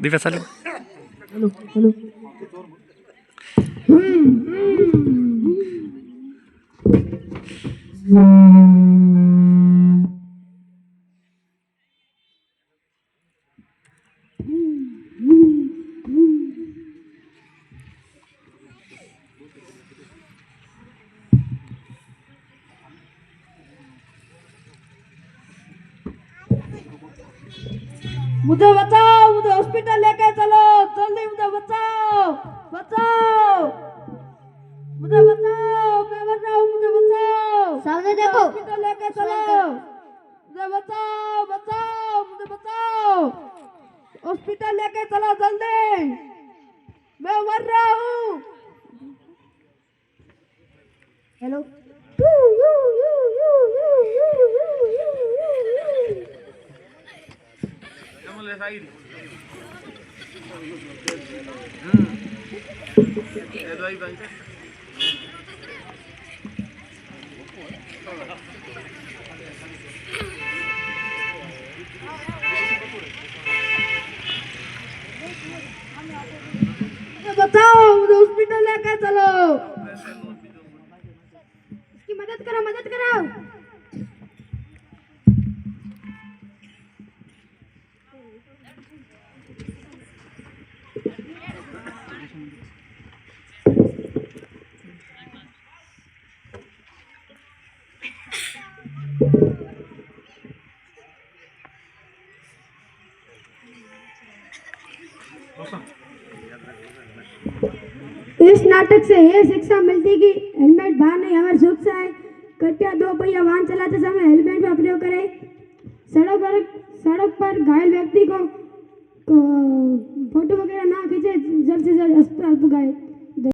दिव्या चालू hello hello मुझे बचाओ, मुझे हॉस्पिटल लेके चलो, जल्दी मुझे बचाओ, बचाओ, मुझे बचाओ, मैं मर रहा हूँ, मुझे बचाओ, सामने देखो, हॉस्पिटल लेके चलो, मुझे बचाओ, बचाओ, मुझे बचाओ, हॉस्पिटल लेके चलो जल्दी, मैं मर रहा हूँ। हेलो बताओ, मुझे हॉस्पिटल लेके चलो, इसकी मदद करो, मदद करो। इस नाटक से यह शिक्षा मिलती कि हेलमेट बाहर नहीं हमारी सुरक्षा है। कृपया 2 पहिया वाहन चलाते समय हेलमेट का प्रयोग करें। सड़क पर घायल व्यक्ति को फोटो वगैरह ना खींचे, जल्द से जल्द अस्पताल पहुंचाएं।